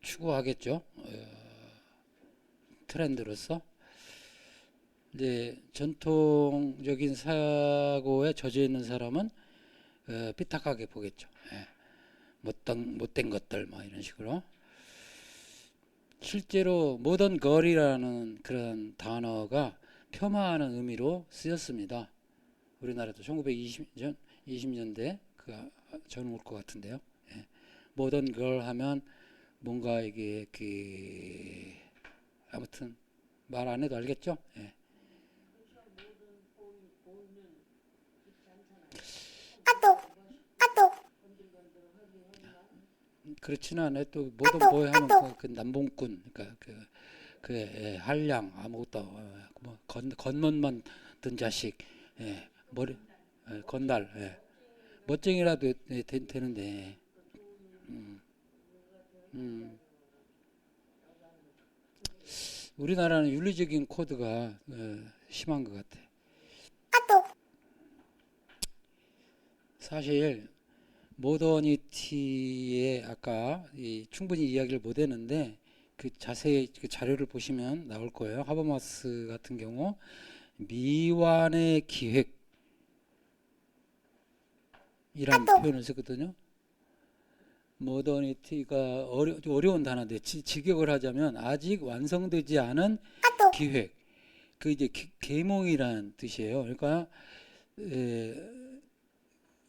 추구하겠죠. 트렌드로서. 이제 전통적인 사고에 젖어 있는 사람은 삐딱하게 보겠죠. 예. 못된 것들 뭐 이런 식으로. 실제로 모던 걸이라는 그런 단어가 폄하하는 의미로 쓰였습니다. 우리나라도 1920년대 그 전후 것 같은데요. 예. 모던 걸 하면 뭔가 이게 아무튼 말 안 해도 알겠죠? 예. 그렇지는 않아요. 또 모던 보이 하면 그 남봉꾼, 그러니까 한량 아무것도 뭐 겉멋만 든 자식, 예. 머리 건달, 예. 멋쟁이라도 되는데, 음, 우리나라는 윤리적인 코드가 심한 것 같아. 사실 모더니티에 아까 충분히 이야기를 못 했는데 그 자세히 그 자료를 보시면 나올 거예요. 하버마스 같은 경우 미완의 기획이란 표현을 썼거든요. 모더니티가 어려운 단어인데 직역을 하자면 아직 완성되지 않은 기획. 그 이제 계몽이란 뜻이에요. 그러니까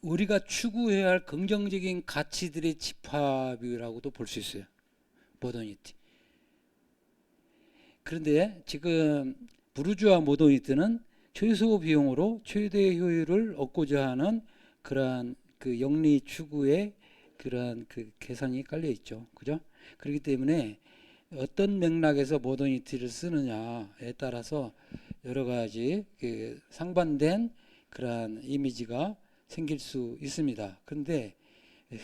우리가 추구해야 할 긍정적인 가치들의 집합이라고도 볼 수 있어요. 모더니티. 그런데 지금 부르주아 모더니티는 최소 비용으로 최대 효율을 얻고자 하는 그러한 그 영리 추구의 그러한 그 계산이 깔려 있죠. 그죠? 그렇기 때문에 어떤 맥락에서 모더니티를 쓰느냐에 따라서 여러 가지 그 상반된 그러한 이미지가 생길 수 있습니다. 그런데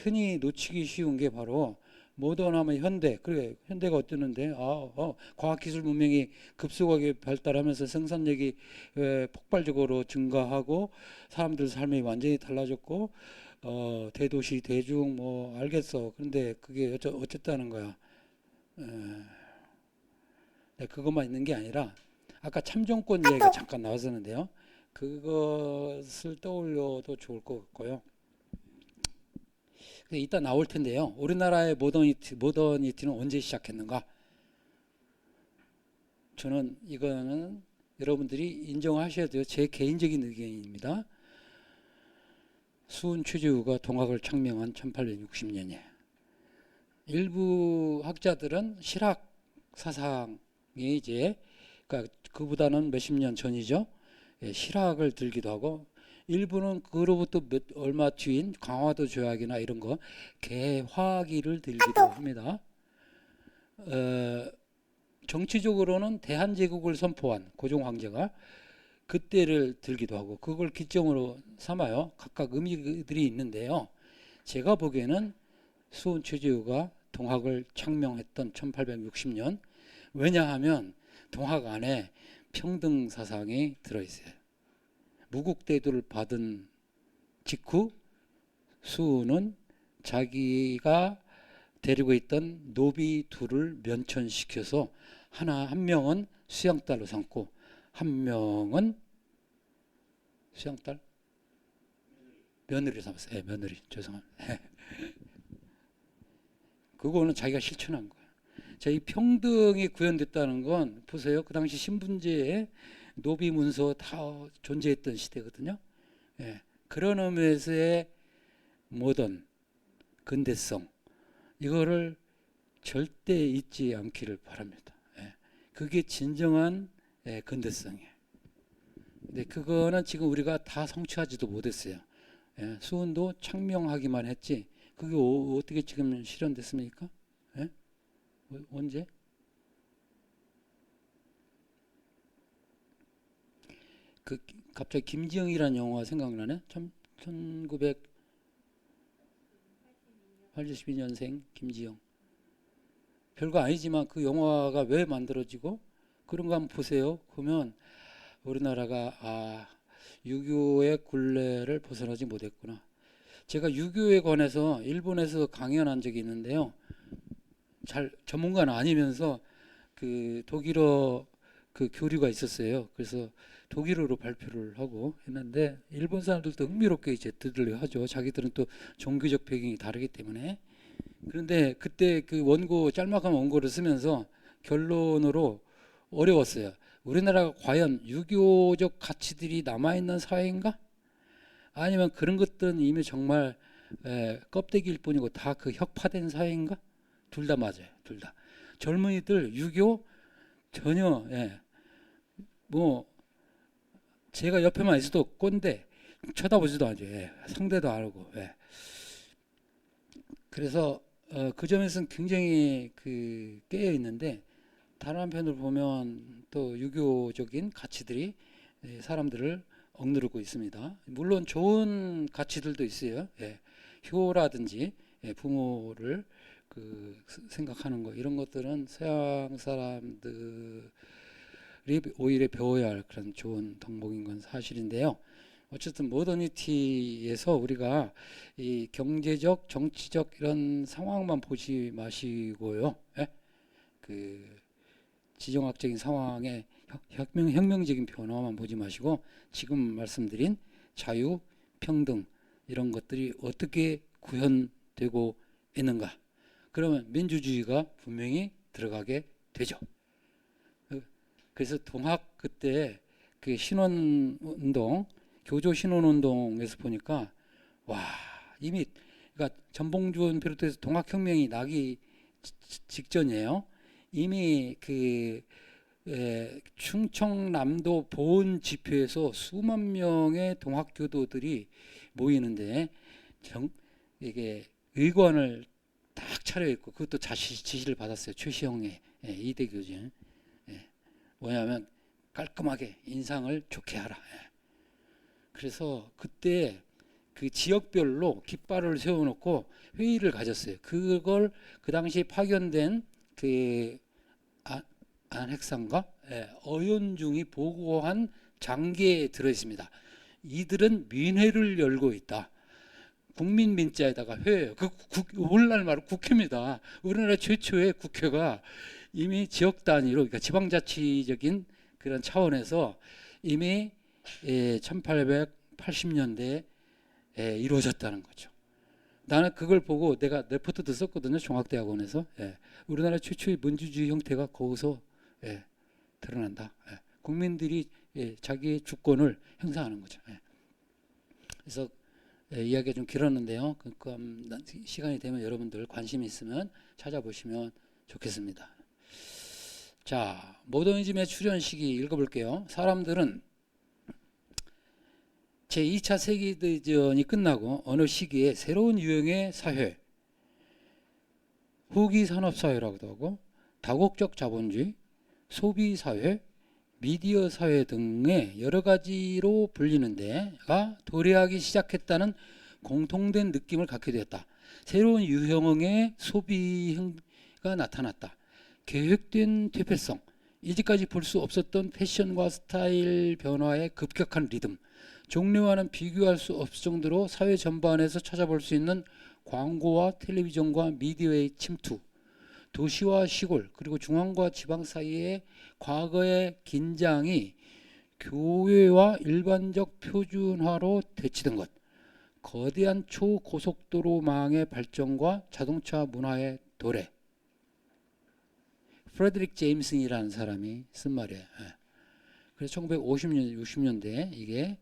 흔히 놓치기 쉬운 게 바로 모던하면 현대. 그래, 현대가 어쩌는데? 과학기술 문명이 급속하게 발달하면서 생산력이 폭발적으로 증가하고 사람들 삶이 완전히 달라졌고 대도시 대중 뭐 알겠어. 그런데 그게 어쨌다는 거야. 그것만 있는 게 아니라 아까 참정권 이야기가 잠깐 나왔었는데요. 그것을 떠올려도 좋을 것 같고요. 이따 나올 텐데요. 우리나라의 모더니티는 언제 시작했는가? 저는 이거는 여러분들이 인정하셔야 돼요. 제 개인적인 의견입니다. 수은 최재우가 동학을 창명한 1860년이에요. 일부 학자들은 실학 사상이 이제 그러니까 그보다는 몇십 년 전이죠. 예, 실학을 들기도 하고 일부는 그로부터 얼마 뒤인 강화도 조약이나 이런 거 개화기를 들기도 합니다. 정치적으로는 대한제국을 선포한 고종 황제가 그때를 들기도 하고 그걸 기점으로 삼아요. 각각 의미들이 있는데요. 제가 보기에는 수은 최재우가 동학을 창명했던 1860년. 왜냐하면 동학 안에 평등 사상이 들어있어요. 무국대도를 받은 직후 수은은 자기가 데리고 있던 노비 둘을 면천시켜서 한 명은 수양딸로 삼고 한 명은 수양딸 며느리 삼았어요. 네, 며느리 죄송합니다. 그거는 자기가 실천한 거예요. 자, 이 평등이 구현됐다는 건 보세요. 그 당시 신분제에 노비 문서 다 존재했던 시대거든요. 예, 그런 의미에서의 모던 근대성 이거를 절대 잊지 않기를 바랍니다. 예, 그게 진정한 근대성이에요. 근데 그거는 지금 우리가 다 성취하지도 못했어요. 예, 수은도 창명하기만 했지 그게 어떻게 지금 실현됐습니까? 예? 언제? 그 갑자기 김지영이라는 영화 생각나네. 1982년생 김지영. 별거 아니지만 그 영화가 왜 만들어지고 그런 거 한번 보세요. 그러면 우리나라가 6.25의 굴레를 벗어나지 못했구나. 제가 6.25에 관해서 일본에서 강연한 적이 있는데요. 잘 전문가는 아니면서 그 독일어 그 교류가 있었어요. 그래서 독일어로 발표를 하고 했는데 일본 사람들도 흥미롭게 이제 들으려 하죠. 자기들은 또 종교적 배경이 다르기 때문에. 그런데 그때 그 원고 짤막한 원고를 쓰면서 결론으로 어려웠어요. 우리나라가 과연 유교적 가치들이 남아있는 사회인가? 아니면 그런 것들은 이미 정말 껍데기일 뿐이고 다 그 혁파된 사회인가? 둘 다 맞아요. 둘 다. 젊은이들 유교 전혀 뭐 제가 옆에만 있어도 꼰대 쳐다보지도 않죠. 상대도 안 하고. 그래서 그 점에서는 굉장히 그 깨어 있는데 다른 한편으로 보면 또 유교적인 가치들이 사람들을 억누르고 있습니다. 물론 좋은 가치들도 있어요. 효라든지 부모를 그 생각하는 거 이런 것들은 서양 사람들이 오히려 배워야 할 그런 좋은 덕목인 건 사실인데요. 어쨌든 모더니티에서 우리가 이 경제적, 정치적 이런 상황만 보지 마시고요. 그 지정학적인 상황의 혁명적인 변화만 보지 마시고 지금 말씀드린 자유, 평등 이런 것들이 어떻게 구현되고 있는가. 그러면 민주주의가 분명히 들어가게 되죠. 그래서 동학 그때 그 신원운동, 교조 신원운동에서 보니까 와 이미 그러니까 전봉주를 비롯해서 동학혁명이 나기 직전이에요. 이미 그 충청남도 보은 지표에서 수만 명의 동학교도들이 모이는데 이게 의관을 딱 차려있고 그것도 지시를 받았어요. 최시영의 이대 교수. 뭐냐면 깔끔하게 인상을 좋게 하라. 그래서 그때 그 지역별로 깃발을 세워놓고 회의를 가졌어요. 그걸 그 당시 파견된 그 안핵상과 어연중이 보고한 장계에 들어있습니다. 이들은 민회를 열고 있다. 국민민자에다가 회예요. 오늘날 말로 국회입니다. 우리나라 최초의 국회가 이미 지역 단위로 그러니까 지방자치적인 그런 차원에서 이미 1880년대에 이루어졌다는 거죠. 나는 그걸 보고 내가 레포트도 썼거든요. 종합대학원에서. 우리나라 최초의 민주주의 형태가 거기서 드러난다. 국민들이 자기의 주권을 행사하는 거죠. 그래서 이야기가 좀 길었는데요. 그러니까 시간이 되면 여러분들 관심 있으면 찾아보시면 좋겠습니다. 자, 모더니즘의 출현 시기 읽어볼게요. 사람들은 제2차 세계대전이 끝나고 어느 시기에 새로운 유형의 사회, 후기 산업사회라고도 하고 다국적 자본주의, 소비사회, 미디어 사회 등의 여러 가지로 불리는 데가 도래하기 시작했다는 공통된 느낌을 갖게 되었다. 새로운 유형의 소비가 나타났다. 계획된 퇴폐성, 이제까지 볼 수 없었던 패션과 스타일 변화의 급격한 리듬, 종류와는 비교할 수 없을 정도로 사회 전반에서 찾아볼 수 있는 광고와 텔레비전과 미디어의 침투, 도시와 시골 그리고 중앙과 지방 사이의 과거의 긴장이 교외와 일반적 표준화로 대치된 것, 거대한 초고속도로망의 발전과 자동차 문화의 도래. 프레드릭 제임슨이라는 사람이 쓴 말이에요. 그래서 1950년, 60년대에 이게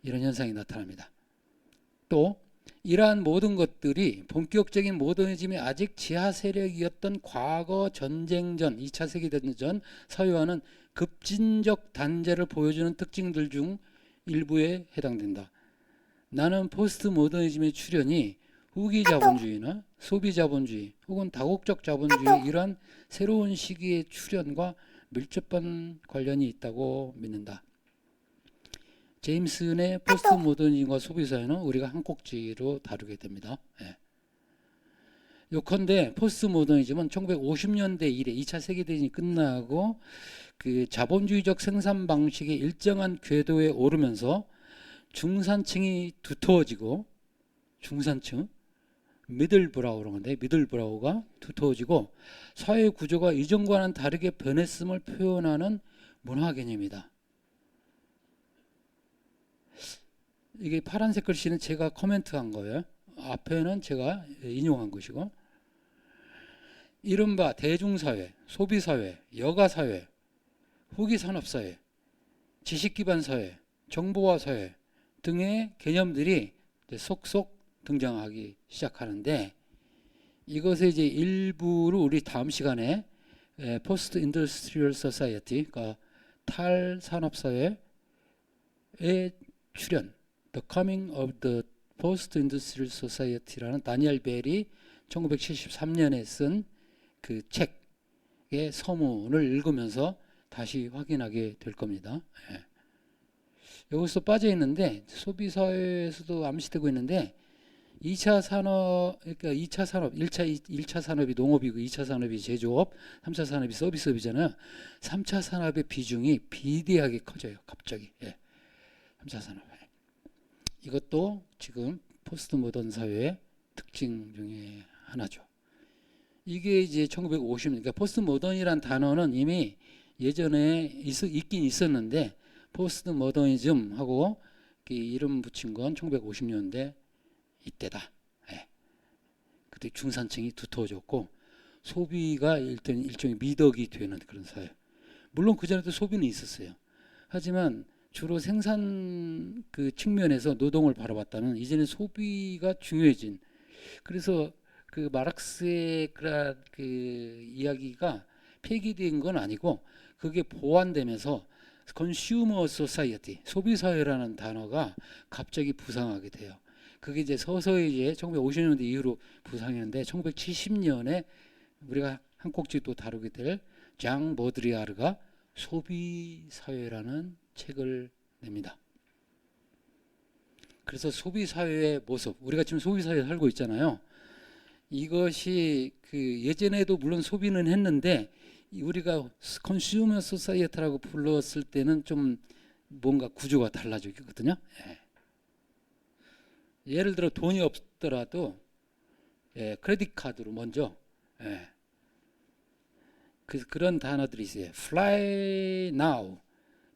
이런 현상이 나타납니다. 또 이러한 모든 것들이 본격적인 모더니즘이 아직 지하 세력이었던 과거 전쟁 전 2차 세계대전 사회와는 급진적 단절을 보여주는 특징들 중 일부에 해당된다. 나는 포스트 모더니즘의 출현이 후기 자본주의나 소비 자본주의 혹은 다국적 자본주의 이러한 새로운 시기의 출현과 밀접한 관련이 있다고 믿는다. 제임슨의 포스트 모더니즘과 소비사회는 우리가 한 꼭지로 다루게 됩니다. 요컨대 포스트 모더니즘은 1950년대 이래 2차 세계대전이 끝나고 그 자본주의적 생산 방식의 일정한 궤도에 오르면서 중산층이 두터워지고 중산층 미들브라우라는 건데 미들브라우가 두터워지고 사회 구조가 이전과는 다르게 변했음을 표현하는 문화 개념이다. 이게 파란색 글씨는 제가 코멘트한 거예요. 앞에는 제가 인용한 것이고 이른바 대중사회, 소비사회, 여가사회, 후기산업사회, 지식기반사회, 정보화사회 등의 개념들이 속속 등장하기 시작하는데 이것의 이제 일부를 우리 다음 시간에 포스트 인더스트리얼 소사이어티, 그러니까 탈산업사회의 출현, The Coming of the Post Industrial Society라는 다니엘 벨이 1973년에 쓴 그 책의 서문을 읽으면서 다시 확인하게 될 겁니다. 예. 여기서 빠져 있는데 소비 사회에서도 암시되고 있는데 2차 산업, 그러니까 2차 산업, 1차 산업이 농업이고 2차 산업이 제조업, 3차 산업이 서비스업이잖아요. 3차 산업의 비중이 비대하게 커져요. 갑자기. 예. 3차 산업. 이것도 지금 포스트 모던 사회의 특징 중에 하나죠. 이게 이제 1950년, 그러니까 포스트 모던이란 단어는 이미 예전에 있긴 있었는데 포스트 모더니즘하고 이름 붙인 건 1950년대 이때다. 예. 그때 중산층이 두터워졌고 소비가 일단 일종의 미덕이 되는 그런 사회. 물론 그 전에도 소비는 있었어요. 하지만 주로 생산 그 측면에서 노동을 바라봤다는 이제는 소비가 중요해진. 그래서 그 마르크스의 그 이야기가 폐기된 건 아니고 그게 보완되면서 컨슈머 소사이어티, 소비사회라는 단어가 갑자기 부상하게 돼요. 그게 이제 서서히 이제 1950년대 이후로 부상했는데 1970년에 우리가 한 꼭지 또 다루게 될 장 보드리아르가 소비사회라는 책을 냅니다. 그래서 소비사회의 모습, 우리가 지금 소비사회에 살고 있잖아요. 이것이 그 예전에도 물론 소비는 했는데 우리가 컨슈머 소사이어티라고 불렀을 때는 좀 뭔가 구조가 달라지거든요. 예. 예를 들어 돈이 없더라도 크레딧 카드로 먼저 그런 단어들이 있어요. Fly now,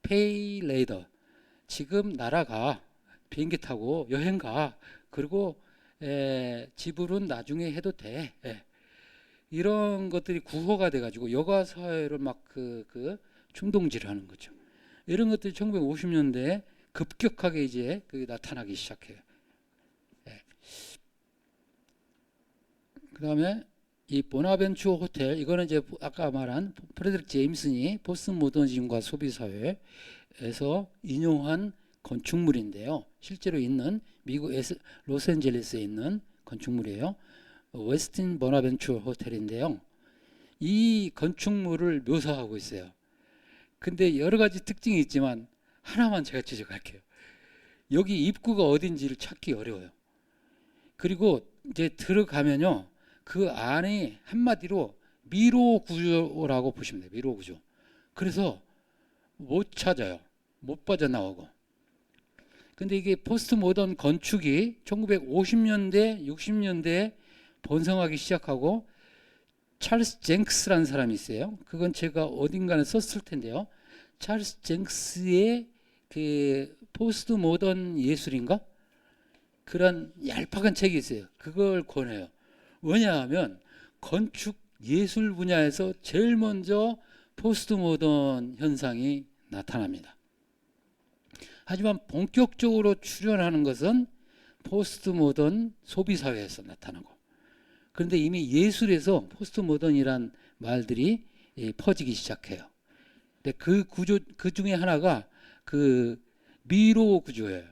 pay later. 지금 날아가, 비행기 타고 여행 가. 그리고 지불은 나중에 해도 돼. 이런 것들이 구호가 돼가지고 여가 사회를 막 충동질하는 거죠. 이런 것들이 1950년대에 급격하게 이제 나타나기 시작해요. 그 다음에 이 보나벤처 호텔, 이거는 이제 아까 말한 프레드릭 제임슨이 포스트 모더니즘과 소비사회에서 인용한 건축물인데요. 실제로 있는 미국 로스앤젤레스에 있는 건축물이에요. 웨스틴 보나벤처 호텔인데요. 이 건축물을 묘사하고 있어요. 근데 여러 가지 특징이 있지만 하나만 제가 지적할게요. 여기 입구가 어딘지를 찾기 어려워요. 그리고 이제 들어가면요. 그 안에 한마디로 미로 구조라고 보시면 돼요. 미로 구조. 그래서 못 찾아요. 못 빠져나오고. 근데 이게 포스트 모던 건축이 1950년대, 60년대에 번성하기 시작하고 찰스 쟁크스라는 사람이 있어요. 그건 제가 어딘가에 썼을 텐데요. 찰스 쟁크스의 그 포스트 모던 예술인가? 그런 얄팍한 책이 있어요. 그걸 권해요. 왜냐하면 건축 예술 분야에서 제일 먼저 포스트 모던 현상이 나타납니다. 하지만 본격적으로 출현하는 것은 포스트 모던 소비 사회에서 나타나고, 그런데 이미 예술에서 포스트 모던이란 말들이 퍼지기 시작해요. 근데 그 구조, 그 중에 하나가 그 미로 구조예요.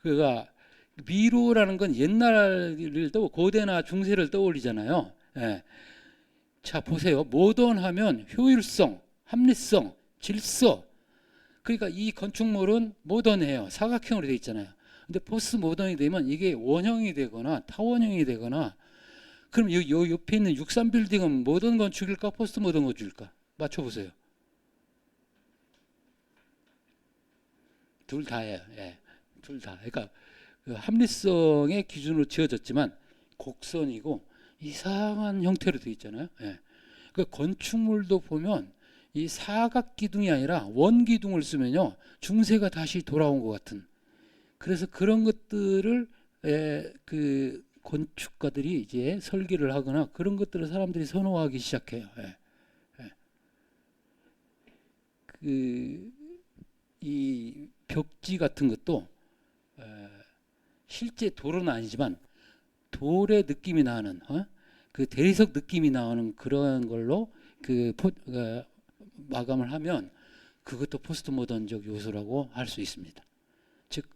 그러니까 미로라는 건 옛날을 고대나 중세를 떠올리잖아요. 예. 자, 보세요. 모던하면 효율성, 합리성, 질서. 그러니까 이 건축물은 모던해요. 사각형으로 되어 있잖아요. 근데 포스트 모던이 되면 이게 원형이 되거나 타원형이 되거나, 그럼 요 옆에 있는 63빌딩은 모던 건축일까 포스트 모던 건축일까? 맞춰보세요. 둘 다예요. 예. 둘 다. 그러니까 그 합리성의 기준으로 지어졌지만 곡선이고 이상한 형태로 되어 있잖아요. 예. 그 건축물도 보면 이 사각 기둥이 아니라 원 기둥을 쓰면요 중세가 다시 돌아온 것 같은. 그래서 그런 것들을 그 건축가들이 이제 설계를 하거나 그런 것들을 사람들이 선호하기 시작해요. 예. 예. 이 벽지 같은 것도 실제 돌은 아니지만 돌의 느낌이 나는 그 대리석 느낌이 나오는 그런 걸로 마감을 하면 그것도 포스트 모던적 요소라고 할 수 있습니다. 즉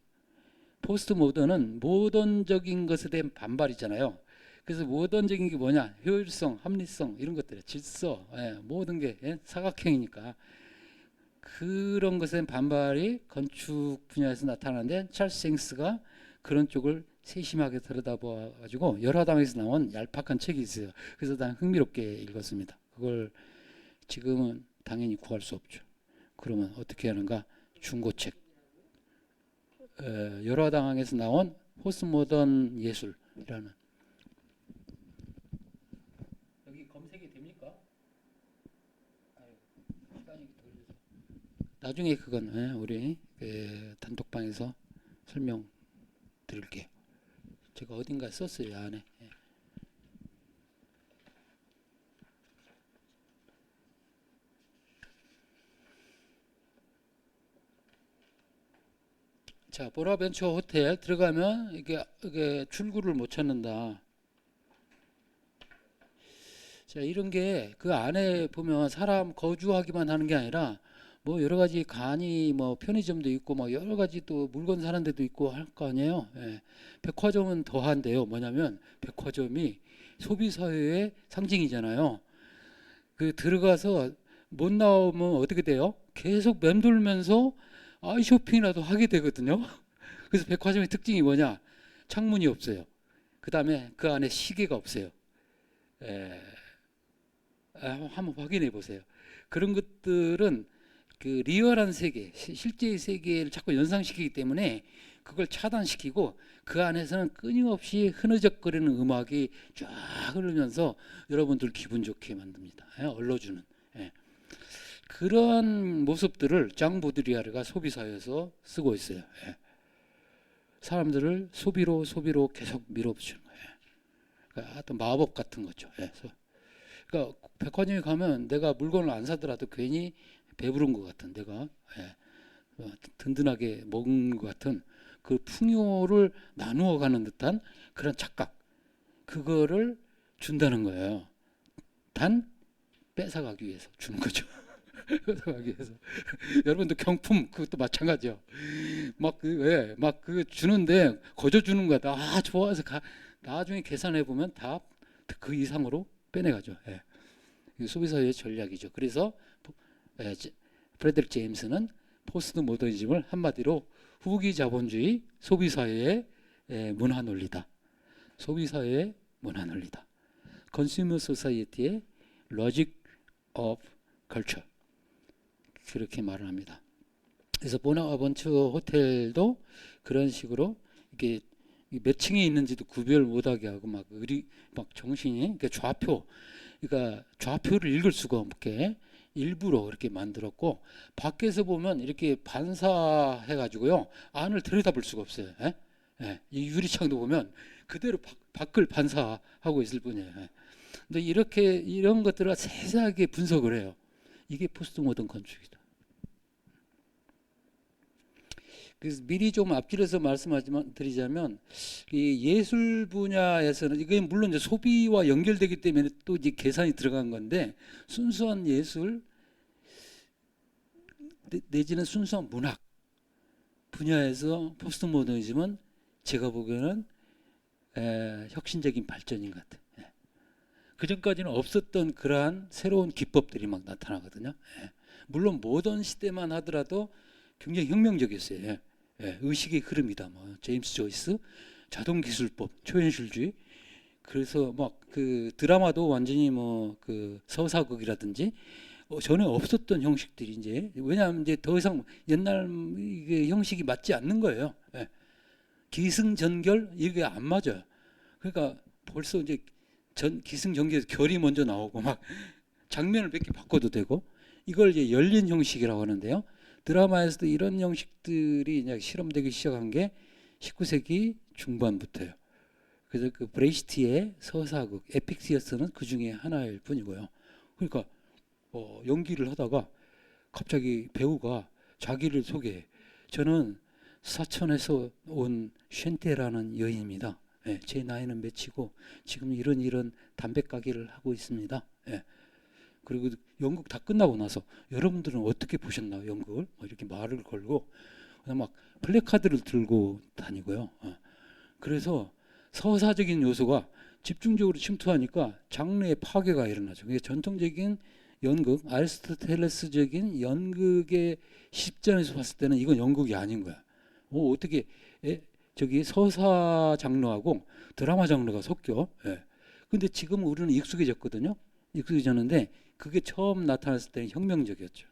포스트 모던은 모던적인 것에 대한 반발이잖아요. 그래서 모던적인 게 뭐냐? 효율성, 합리성 이런 것들, 질서, 모든 게 사각형이니까 그런 것에 대한 반발이 건축 분야에서 나타나는데 찰스 앵스가 그런 쪽을 세심하게 들여다봐 가지고 열화당에서 나온 얄팍한 책이 있어요. 그래서 난 흥미롭게 읽었습니다. 그걸 지금은 당연히 구할 수 없죠. 그러면 어떻게 하는가? 중고책. 열화당에서 나온 포스트모던 예술이라는. 여기 검색이 됩니까? 시간이 걸려서. 나중에 그건 우리 단톡방에서 설명 드릴게요. 제가 어딘가 썼어요 안에. 자, 보라벤처 호텔 들어가면 이게 출구를 못 찾는다. 자, 이런 게 그 안에 보면 사람 거주하기만 하는 게 아니라 뭐 여러 가지 간이 뭐 편의점도 있고 뭐 여러 가지 또 물건 사는 데도 있고 할 거 아니에요. 백화점은 더한데요. 뭐냐면 백화점이 소비 사회의 상징이잖아요. 그 들어가서 못 나오면 어떻게 돼요? 계속 맴돌면서 아이 쇼핑이라도 하게 되거든요. 그래서 백화점의 특징이 뭐냐? 창문이 없어요. 그 다음에 그 안에 시계가 없어요. 한번 확인해 보세요. 그런 것들은 그 리얼한 세계, 실제의 세계를 자꾸 연상시키기 때문에 그걸 차단시키고 그 안에서는 끊임없이 흐느적거리는 음악이 쫙 흐르면서 여러분들 기분 좋게 만듭니다. 얼러주는. 그런 모습들을 장 보드리아르가 소비사회에서 쓰고 있어요. 사람들을 소비로 계속 밀어붙이는 거예요. 그러니까 어떤 마법 같은 거죠. 그러니까 백화점에 가면 내가 물건을 안 사더라도 괜히 배부른 것 같은, 내가 든든하게 먹은 것 같은 그 풍요를 나누어 가는 듯한 그런 착각, 그거를 준다는 거예요. 단 뺏어가기 위해서 주는 거죠. 뺏어가기 위해서. 여러분도 경품 그것도 마찬가지요. 막 주는데 거저 주는 거야. 좋아서 나중에 계산해 보면 다 그 이상으로 빼내가죠. 소비사회의 전략이죠. 그래서 프레드릭 제임스는 포스트 모더니즘을 한마디로 후기 자본주의 소비사회의 문화 논리다. 소비사회의 문화 논리다. 컨슈머 소사이어티의 로직 오브 컬처, 그렇게 말을 합니다. 그래서 보나번츠 호텔도 그런 식으로 이게 몇 층에 있는지도 구별 못하게 하고 막 정신이 그러니까 좌표를 읽을 수가 없게 일부러 그렇게 만들었고, 밖에서 보면 이렇게 반사해가지고요 안을 들여다볼 수가 없어요. 이 유리창도 보면 그대로 밖을 반사하고 있을 뿐이에요. 근데 이런 것들을 세세하게 분석을 해요. 이게 포스트 모던 건축이다. 그래서 미리 좀 앞길에서 말씀드리자면 이 예술 분야에서는 이게 물론 이제 소비와 연결되기 때문에 또 이제 계산이 들어간 건데, 순수한 예술 내지는 순수한 문학 분야에서 포스트 모더니즘은 제가 보기에는 혁신적인 발전인 것 같아요. 그 전까지는 없었던 그러한 새로운 기법들이 막 나타나거든요. 물론 모던 시대만 하더라도 굉장히 혁명적이었어요. 의식의 흐름이다. 뭐 제임스 조이스, 자동기술법, 초현실주의. 그래서 막 그 드라마도 완전히 뭐 그 서사극이라든지 전에 없었던 형식들이 이제, 왜냐하면 이제 더 이상 옛날 이게 형식이 맞지 않는 거예요. 기승전결 이게 안 맞아요. 그러니까 벌써 이제 기승전결에서 결이 먼저 나오고 막 장면을 몇 개 바꿔도 되고 이걸 이제 열린 형식이라고 하는데요. 드라마에서도 이런 형식들이 이제 실험되기 시작한 게 19세기 중반부터예요. 그래서 그 브레이시티의 서사극 에픽시어스는 그 중에 하나일 뿐이고요. 그러니까 연기를 하다가 갑자기 배우가 자기를 소개해. 저는 사천에서 온 쉔테라는 여인입니다. 예, 제 나이는 몇이고 지금 이런 담배 가게를 하고 있습니다. 예. 그리고 연극 다 끝나고 나서 여러분들은 어떻게 보셨나요? 연극을 이렇게 말을 걸고 막 플래카드를 들고 다니고요. 그래서 서사적인 요소가 집중적으로 침투하니까 장르의 파괴가 일어나죠. 그게 전통적인 연극, 아리스토텔레스적인 연극의 시점에서 봤을 때는 이건 연극이 아닌 거야. 어떻게 저기 서사 장르하고 드라마 장르가 섞여? 예. 근데 지금 우리는 익숙해졌거든요. 익숙해졌는데 그게 처음 나타났을 때는 혁명적이었죠.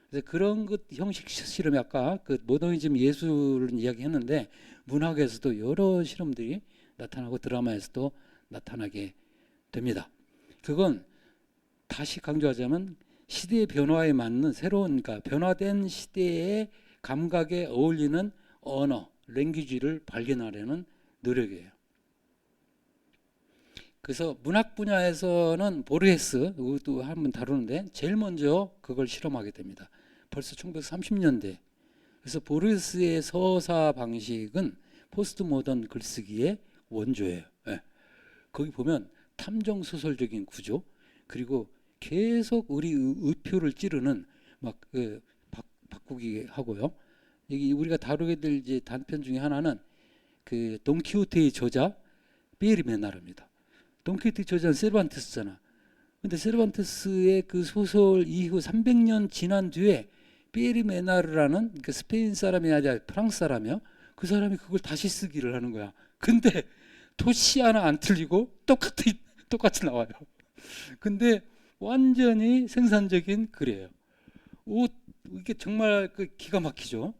그래서 그런 것 형식 실험이 아까 그 모더니즘 예술을 이야기했는데 문학에서도 여러 실험들이 나타나고 드라마에서도 나타나게 됩니다. 그건 다시 강조하자면 시대의 변화에 맞는 새로운 그러니까 변화된 시대의 감각에 어울리는 언어, 랭귀지를 발견하려는 노력이에요. 그래서 문학 분야에서는 보르헤스 이것도 한번 다루는데 제일 먼저 그걸 실험하게 됩니다. 벌써 1930년대. 그래서 보르헤스의 서사 방식은 포스트 모던 글쓰기의 원조예요. 예. 거기 보면 탐정 소설적인 구조 그리고 계속 우리 의표를 찌르는 막 바꾸기 하고요. 여기 우리가 다루게 될 이제 단편 중에 하나는 그 돈키호테의 저자 피에르 메나르입니다. 돈키호테 저자는 세르반테스잖아. 근데 세르반테스의 그 소설 이후 300년 지난 뒤에 피에르 메나르라는 그 스페인 사람이 아니라 프랑스 사람이요. 그 사람이 그걸 다시 쓰기를 하는 거야. 근데 토시 하나 안 틀리고 똑같이 나와요. 근데 완전히 생산적인 글이에요. 이게 정말 그 기가 막히죠.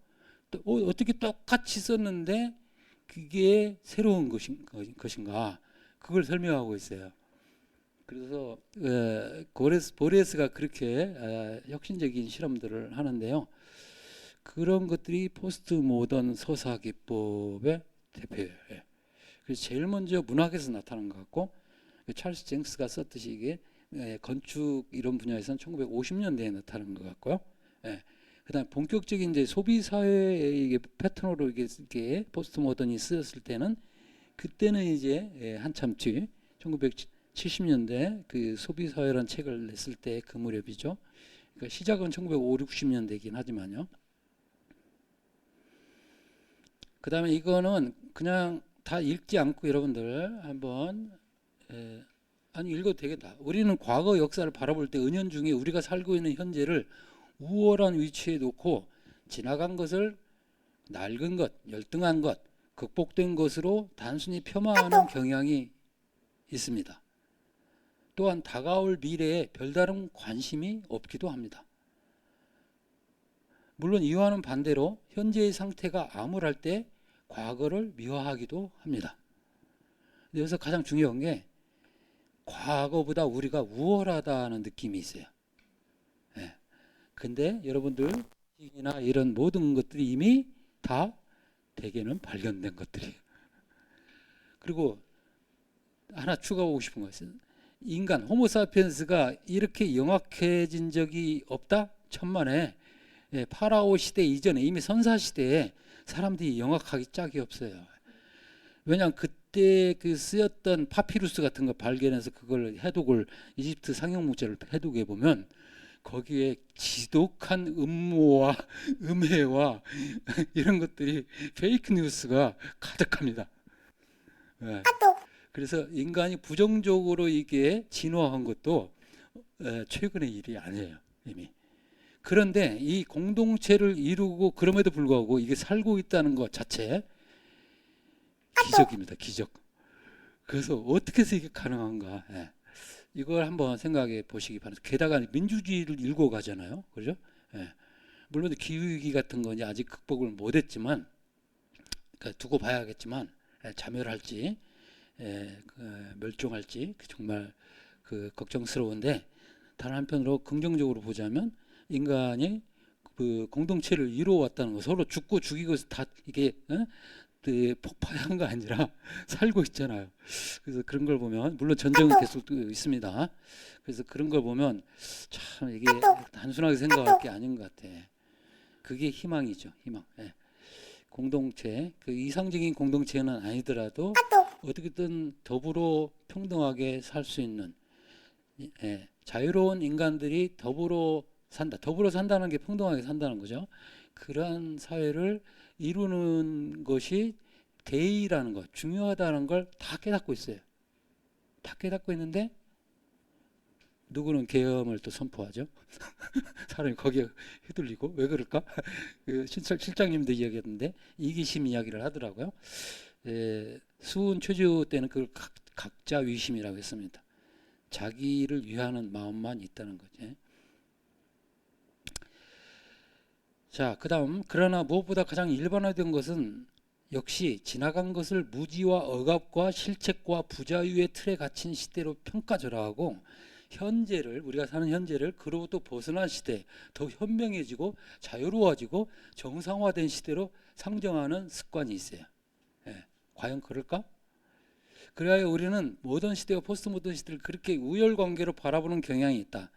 어떻게 똑같이 썼는데 그게 새로운 것인가 그걸 설명하고 있어요. 그래서 보레스가 그렇게 혁신적인 실험들을 하는데요. 그런 것들이 포스트 모던 서사 기법의 대표예요. 그래서 제일 먼저 문학에서 나타난 것 같고 찰스 쟁스가 썼듯이 이게 건축 이런 분야에서는 1950년대에 나타난 것 같고요. 그다음 본격적인 이제 소비 사회의 이게 패턴으로 이게 포스트 모던이 쓰였을 때는 그때는 이제 한참 뒤 1970년대 그 소비 사회라는 책을 냈을 때 그 무렵이죠. 그러니까 시작은 1950, 60년대이긴 하지만요. 그다음에 이거는 그냥 다 읽지 않고 여러분들 한번 아니 읽어도 되겠다. 우리는 과거 역사를 바라볼 때 은연중에 우리가 살고 있는 현재를 우월한 위치에 놓고 지나간 것을 낡은 것, 열등한 것, 극복된 것으로 단순히 폄하하는 경향이 있습니다. 또한 다가올 미래에 별다른 관심이 없기도 합니다. 물론 이와는 반대로 현재의 상태가 암울할 때 과거를 미화하기도 합니다. 여기서 가장 중요한 게 과거보다 우리가 우월하다는 느낌이 있어요. 근데 여러분들 이나 이런 모든 것들이 이미 다 대개는 발견된 것들이에요. 그리고 하나 추가하고 싶은 것은 인간 호모사피엔스가 이렇게 영악해진 적이 없다? 천만에 파라오 시대 이전에 이미 선사 시대에 사람들이 영악하기 짝이 없어요. 왜냐하면 그때 그 쓰였던 파피루스 같은 거 발견해서 그걸 해독을 이집트 상형 문자를 해독해 보면 거기에 지독한 음모와 음해와 이런 것들이 페이크 뉴스가 가득합니다. 그래서 인간이 부정적으로 이게 진화한 것도 최근의 일이 아니에요. 이미. 그런데 이 공동체를 이루고 그럼에도 불구하고 이게 살고 있다는 것 자체 기적입니다. 기적. 그래서 어떻게 해서 이게 가능한가. 이걸 한번 생각해 보시기 바랍니다. 게다가 민주주의를 일궈 가잖아요. 그죠? 물론 기후위기 같은 건 아직 극복을 못했지만 두고 봐야겠지만 자멸할지 멸종할지 정말 걱정스러운데, 다른 한편으로 긍정적으로 보자면 인간이 그 공동체를 이루어왔다는 거, 서로 죽고 죽이고 다 이게 폭파한 거 아니라 살고 있잖아요. 그래서 그런 걸 보면, 물론 전쟁은 계속 있습니다. 그래서 그런 걸 보면 참 이게 단순하게 생각할 게 아닌 것 같아. 그게 희망이죠, 희망. 공동체, 그 이상적인 공동체는 아니더라도 어떻게든 더불어 평등하게 살 수 있는, 자유로운 인간들이 더불어 산다. 더불어 산다는 게 평등하게 산다는 거죠. 그러한 사회를 이루는 것이 대의라는 것, 중요하다는 걸 다 깨닫고 있어요. 다 깨닫고 있는데 누구는 계엄을 또 선포하죠. 사람이 거기에 휘둘리고, 왜 그럴까? 그 실장님도 이야기했는데 이기심 이야기를 하더라고요. 수훈 최주 때는 그걸 각자 위심이라고 했습니다. 자기를 위하는 마음만 있다는 거죠. 자, 그 다음, 그러나 무엇보다 가장 일반화된 것은 역시 지나간 것을 무지와 억압과 실책과 부자유의 틀에 갇힌 시대로 평가절하하고, 현재를, 우리가 사는 현재를 그로부터 벗어난 시대, 더 현명해지고 자유로워지고 정상화된 시대로 상정하는 습관이 있어요. 과연 그럴까? 그래야 우리는 모던 시대와 포스트 모던 시대를 그렇게 우열관계로 바라보는 경향이 있다.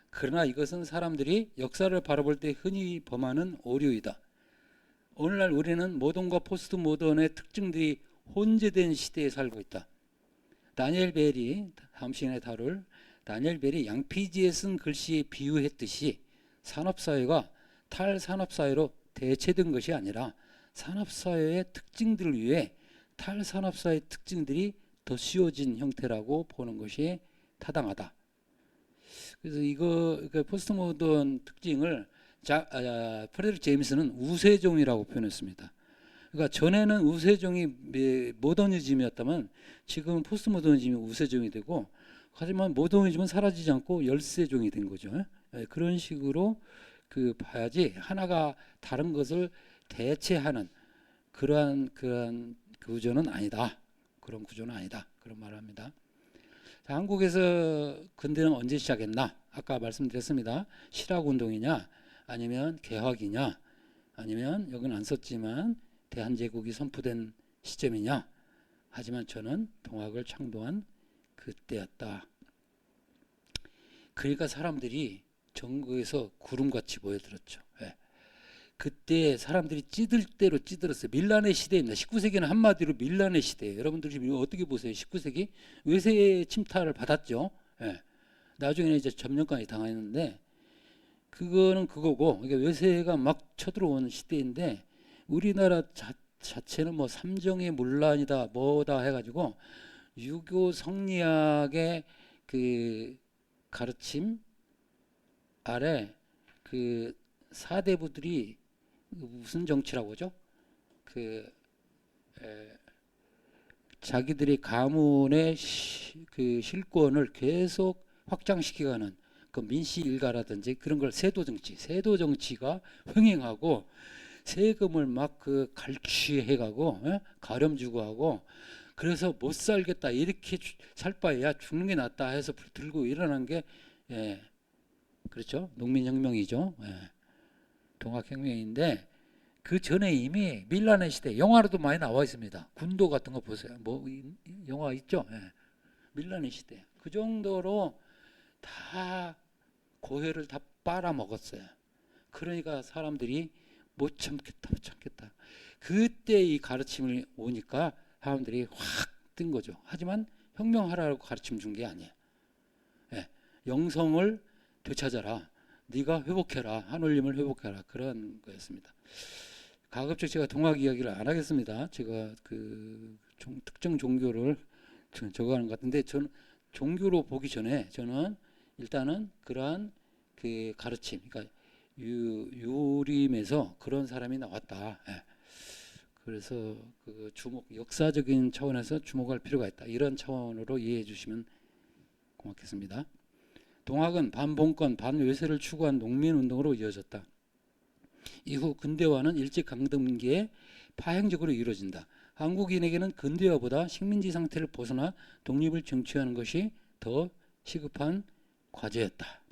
그러나 이것은 사람들이 역사를 바라볼 때 흔히 범하는 오류이다. 오늘날 우리는 모던과 포스트 모던의 특징들이 혼재된 시대에 살고 있다. 다니엘 벨이 다음 시간에 다룰 다니엘 벨이 양피지에 쓴 글씨에 비유했듯이 산업사회가 탈산업사회로 대체된 것이 아니라 산업사회의 특징들을 위해 탈산업사회의 특징들이 더 씌워진 형태라고 보는 것이 타당하다. 그래서 이거 포스트 모던 특징을 프레드릭 제임스는 우세종이라고 표현했습니다. 그러니까 전에는 우세종이 모더니즘이었다면 지금은 포스트 모더니즘이 우세종이 되고, 하지만 모더니즘은 사라지지 않고 열세종이 된 거죠. 그런 식으로 봐야지 하나가 다른 것을 대체하는 그러한 구조는 아니다. 그런 구조는 아니다. 그런 말을 합니다. 자, 한국에서 근대는 언제 시작했나? 아까 말씀드렸습니다. 실학운동이냐, 아니면 개화기냐, 아니면 여기는 안 썼지만 대한제국이 선포된 시점이냐. 하지만 저는 동학을 창동한 그때였다. 그러니까 사람들이 전국에서 구름같이 모여들었죠. 그때 사람들이 찌들 대로 찌들었어요. 밀란의 시대입니다. 19세기는 한마디로 밀란의 시대예요. 여러분들이 지금 어떻게 보세요? 19세기 외세 침탈을 받았죠. 나중에는 이제 점령까지 당했는데, 그거는 그거고, 이게 외세가 막 쳐들어오는 시대인데, 우리나라 자체는 뭐 삼정의 문란이다 뭐다 해가지고 유교 성리학의 그 가르침 아래 그 사대부들이 무슨 정치라고 하죠? 자기들이 가문의 그 실권을 계속 확장시키가는 그 민씨 일가라든지 그런 걸 세도 정치가 흥행하고, 세금을 막 갈취해가고, 가렴 주고 하고, 그래서 못 살겠다, 이렇게 살 바에야 죽는 게 낫다 해서 들고 일어난 게 그렇죠, 농민혁명이죠. 동학혁명인데, 그 전에 이미 밀란의 시대, 영화로도 많이 나와 있습니다. 군도 같은 거 보세요. 뭐 영화 있죠. 밀란의 시대. 그 정도로 다 고해를 다 빨아먹었어요. 그러니까 사람들이 못 참겠다. 그때 이 가르침을 오니까 사람들이 확 뜬 거죠. 하지만 혁명하라고 가르침 준 게 아니에요. 영성을 되찾아라. 네가 회복해라. 하늘님을 회복해라. 그런 거였습니다. 가급적 제가 동학 이야기를 안 하겠습니다. 제가 특정 종교를 적어가는 것 같은데, 저는 종교로 보기 전에 저는 일단은 그러한 그 가르침, 그러니까 유림에서 그런 사람이 나왔다. 그래서 역사적인 차원에서 주목할 필요가 있다. 이런 차원으로 이해해 주시면 고맙겠습니다. 동학은 반봉건, 반외세를 추구한 농민운동으로 이어졌다. 이후 근대화는 일제강점기에 파행적으로 이루어진다. 한국인에게는 근대화보다 식민지 상태를 벗어나 독립을 쟁취하는 것이 더 시급한 과제였다.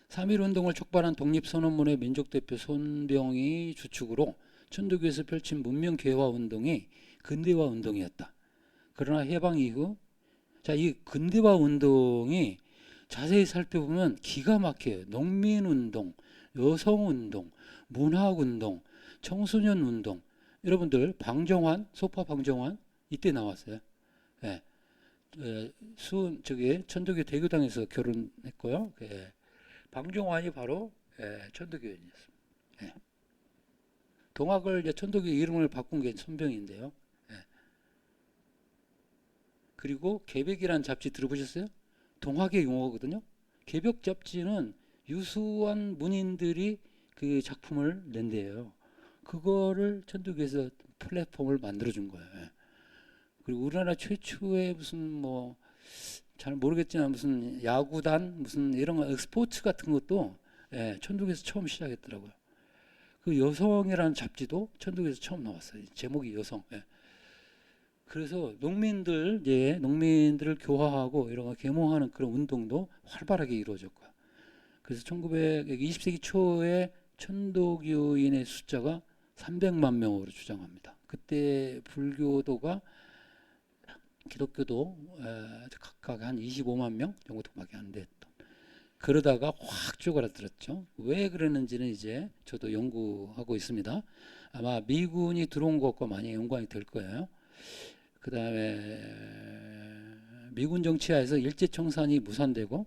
3.1운동을 촉발한 독립선언문의 민족대표 손병희 주축으로 천도교에서 펼친 문명개화운동이 근대화운동이었다. 그러나 해방 이후 이 근대화운동이 자세히 살펴보면 기가 막혀요. 농민운동, 여성운동, 문학운동, 청소년운동. 여러분들 방정환, 소파 방정환 이때 나왔어요. 예. 천도교 대교당에서 결혼했고요. 예. 방정환이 바로 천도교인이었습니다. 예. 동학을 이제 천도교 이름을 바꾼 게 손병인데요. 예. 그리고 개벽이라는 잡지 들어보셨어요? 동학의 용어거든요. 개벽 잡지는 유수한 문인들이 그 작품을 낸대요. 그거를 천도교에서 플랫폼을 만들어준 거예요. 예. 그리고 우리나라 최초의 무슨 뭐 잘 모르겠지만 무슨 야구단 무슨 이런 거 스포츠 같은 것도 천도교에서 처음 시작했더라고요. 그 여성이라는 잡지도 천도교에서 처음 나왔어요. 제목이 여성. 예. 그래서 농민들을 교화하고 이런 거 계몽하는 그런 운동도 활발하게 이루어졌고요. 그래서 20세기 초에 천도교인의 숫자가 300만 명으로 주장합니다. 그때 불교도가 기독교도 각각 한 25만 명 정도밖에 안 됐던. 그러다가 확 쪼그라들었죠. 왜 그러는지는 이제 저도 연구하고 있습니다. 아마 미군이 들어온 것과 많이 연관이 될 거예요. 그 다음에 미군 정치하에서 일제청산이 무산되고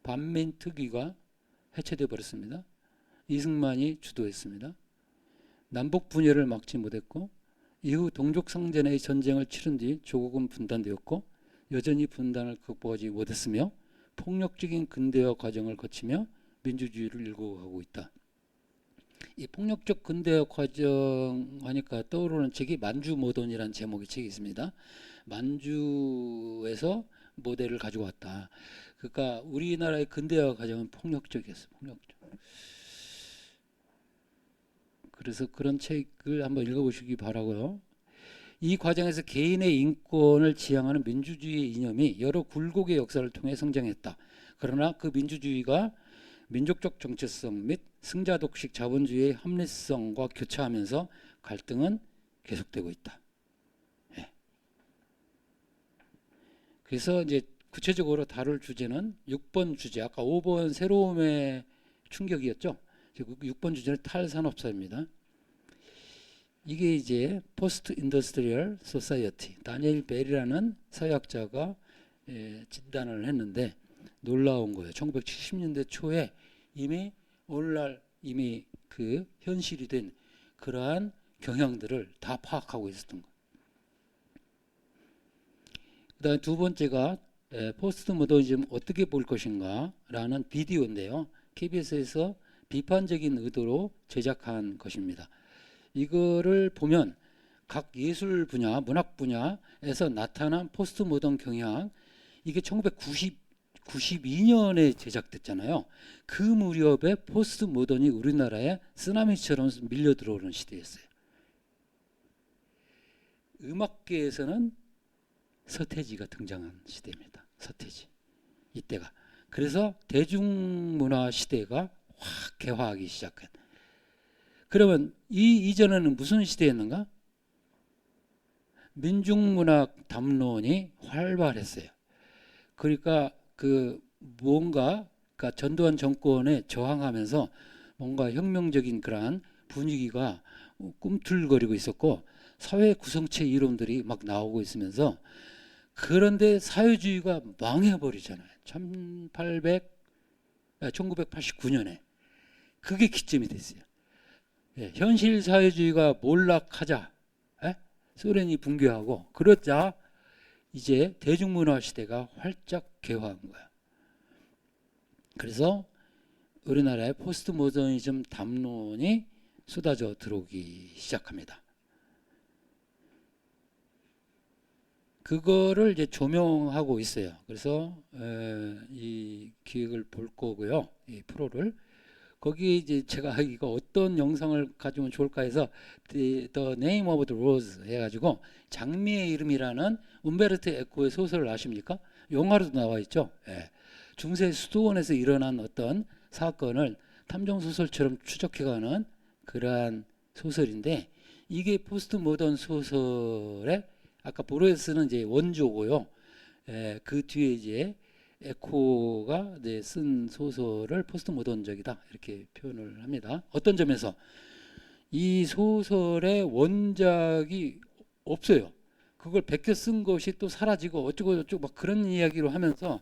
반민특위가 해체되어 버렸습니다. 이승만이 주도했습니다. 남북 분열을 막지 못했고 이후 동족상전의 전쟁을 치른 뒤 조국은 분단되었고 여전히 분단을 극복하지 못했으며 폭력적인 근대화 과정을 거치며 민주주의를 일궈가고 있다. 이 폭력적 근대화 과정 하니까 떠오르는 책이 만주 모던이라는 제목의 책이 있습니다. 만주에서 모델을 가지고 왔다. 그러니까 우리나라의 근대화 과정은 폭력적이었어요. 폭력적. 그래서 그런 책을 한번 읽어보시기 바라고요. 이 과정에서 개인의 인권을 지향하는 민주주의 이념이 여러 굴곡의 역사를 통해 성장했다. 그러나 그 민주주의가 민족적 정체성 및 승자독식 자본주의의 합리성과 교차하면서 갈등은 계속되고 있다. 예. 그래서 이제 구체적으로 다룰 주제는 6번 주제, 아까 5번 새로움의 충격이었죠. 6번 주제는 탈산업사입니다. 이게 이제 포스트 인더스트리얼 소사이어티 다니엘 벨이라는 사회학자가 진단을 했는데 놀라운 거예요. 1970년대 초에 이미 오늘날 이미 그 현실이 된 그러한 경향들을 다 파악하고 있었던 거예요. 그다음에 두 번째가 포스트 모더니즘 어떻게 볼 것인가 라는 비디오인데요. KBS에서 비판적인 의도로 제작한 것입니다. 이거를 보면 각 예술 분야, 문학 분야에서 나타난 포스트 모던 경향, 이게 1992년에 제작됐잖아요. 그 무렵에 포스트 모던이 우리나라에 쓰나미처럼 밀려 들어오는 시대였어요. 음악계에서는 서태지가 등장한 시대입니다. 서태지. 이때가. 그래서 대중문화 시대가 확 개화하기 시작한. 그러면 이 이전에는 무슨 시대였는가? 민중문학 담론이 활발했어요. 그러니까 그러니까 전두환 정권에 저항하면서 뭔가 혁명적인 그러한 분위기가 꿈틀거리고 있었고 사회 구성체 이론들이 막 나오고 있으면서 그런데 사회주의가 망해버리잖아요. 1989년에 그게 기점이 됐어요. 현실 사회주의가 몰락하자, 소련이 붕괴하고 그러자 이제 대중문화 시대가 활짝 개화한 거야. 그래서 우리나라의 포스트 모더니즘 담론이 쏟아져 들어오기 시작합니다. 그거를 이제 조명하고 있어요. 그래서 이 기획을 볼 거고요. 이 프로를 거기 이제 제가 이거 어떤 영상을 가지면 좋을까 해서 The Name of the Rose 해가지고 장미의 이름이라는 움베르토 에코의 소설을 아십니까? 영화로도 나와 있죠. 예. 중세 수도원에서 일어난 어떤 사건을 탐정 소설처럼 추적해가는 그러한 소설인데 이게 포스트 모던 소설의 아까 보르헤스는 이제 원조고요. 그 뒤에 이제 에코가 이제 쓴 소설을 포스트 모던적이다 이렇게 표현을 합니다. 어떤 점에서 이 소설의 원작이 없어요. 그걸 베껴 쓴 것이 또 사라지고 어쩌고 저쩌고 막 그런 이야기로 하면서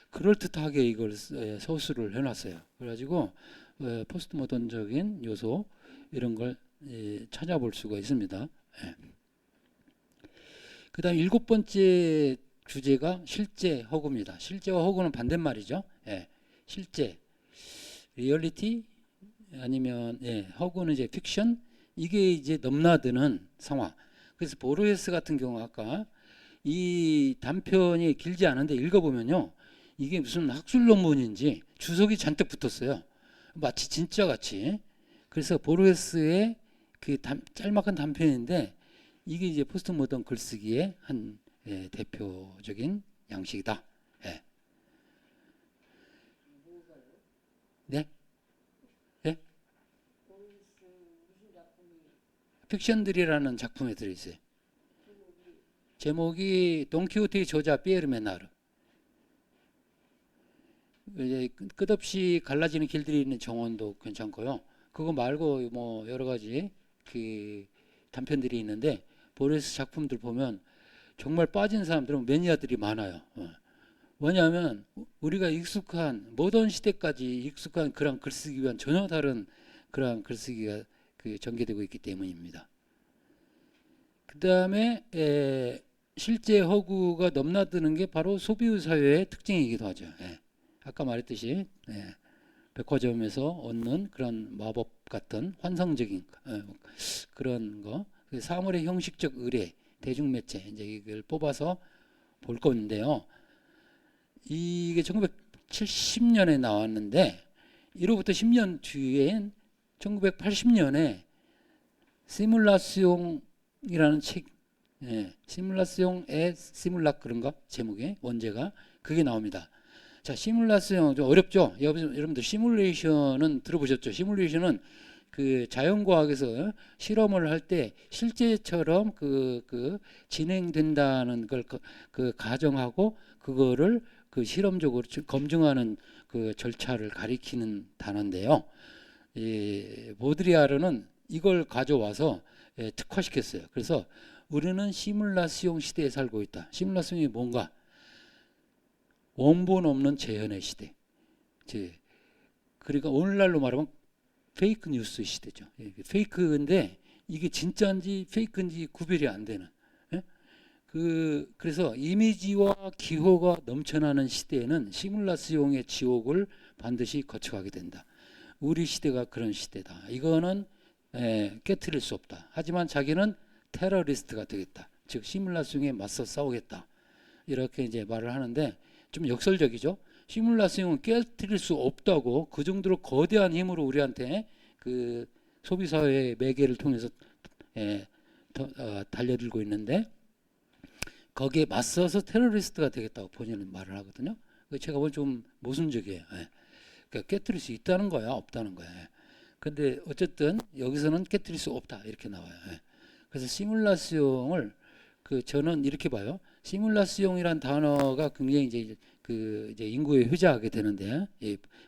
그럴듯하게 이걸 서술을 해놨어요. 그래가지고 포스트 모던적인 요소 이런 걸 찾아볼 수가 있습니다. 그다음 일곱 번째 주제가 실제 허구입니다. 실제와 허구는 반대말이죠. 실제, 리얼리티 아니면 허구는 이제 픽션 이게 이제 넘나드는 상황. 그래서 보르헤스 같은 경우 아까 이 단편이 길지 않은데 읽어보면요. 이게 무슨 학술 논문인지 주석이 잔뜩 붙었어요. 마치 진짜 같이. 그래서 보르헤스의 그 짤막한 단편인데 이게 이제 포스트 모던 글쓰기의 한 대표적인 양식이다. 네? 네? 픽션들이라는 작품에 들어있어요. 제목이 돈키호테의 저자 피에르 메나르. 이제 끝없이 갈라지는 길들이 있는 정원도 괜찮고요. 그거 말고 뭐 여러 가지 그 단편들이 있는데 보레스 작품들 보면 정말 빠진 사람들은 매니아들이 많아요. 왜냐하면 우리가 익숙한 모던 시대까지 익숙한 그런 글쓰기와는 전혀 다른 그런 글쓰기가 전개되고 있기 때문입니다. 그 다음에 실제 허구가 넘나드는 게 바로 소비의 사회의 특징이기도 하죠. 아까 말했듯이 백화점에서 얻는 그런 마법 같은 환상적인 그런 거, 사물의 형식적 의뢰, 대중매체 이제 이걸 뽑아서 볼 건데요. 이게 1970년에 나왔는데 이로부터 10년 뒤엔 1980년에 시뮬라시옹이라는 책, 시뮬라시옹의 시뮬락 그런가 제목이 원제가 그게 나옵니다. 자, 시뮬라시옹 좀 어렵죠? 여러분들 시뮬레이션은 들어보셨죠? 시뮬레이션은 그 자연과학에서 실험을 할 때 실제처럼 진행된다는 걸 가정하고 그거를 그 실험적으로 검증하는 그 절차를 가리키는 단어인데요. 보드리아르는 이걸 가져와서 특화시켰어요. 그래서 우리는 시뮬라시옹 시대에 살고 있다. 시뮬라시옹이 뭔가? 원본 없는 재현의 시대. 그러니까 오늘날로 말하면 페이크 뉴스 시대죠. 페이크인데 이게 진짜인지 페이크인지 구별이 안 되는. 그래서 이미지와 기호가 넘쳐나는 시대에는 시뮬라시옹의 지옥을 반드시 거쳐가게 된다. 우리 시대가 그런 시대다. 이거는 깨트릴 수 없다. 하지만 자기는 테러리스트가 되겠다. 즉 시뮬라시옹에 맞서 싸우겠다. 이렇게 이제 말을 하는데 좀 역설적이죠. 시뮬라시옹은 깨트릴 수 없다고 그 정도로 거대한 힘으로 우리한테 그 소비사회의 매개를 통해서 달려들고 있는데 거기에 맞서서 테러리스트가 되겠다고 본인은 말을 하거든요. 제가 보면 좀 모순적이에요. 그러니까 깨트릴 수 있다는 거야, 없다는 거야. 근데 어쨌든 여기서는 깨트릴 수 없다 이렇게 나와요. 그래서 시뮬라시옹을 저는 이렇게 봐요. 시뮬라시옹이란 단어가 굉장히 이제 인구에 효자하게 되는데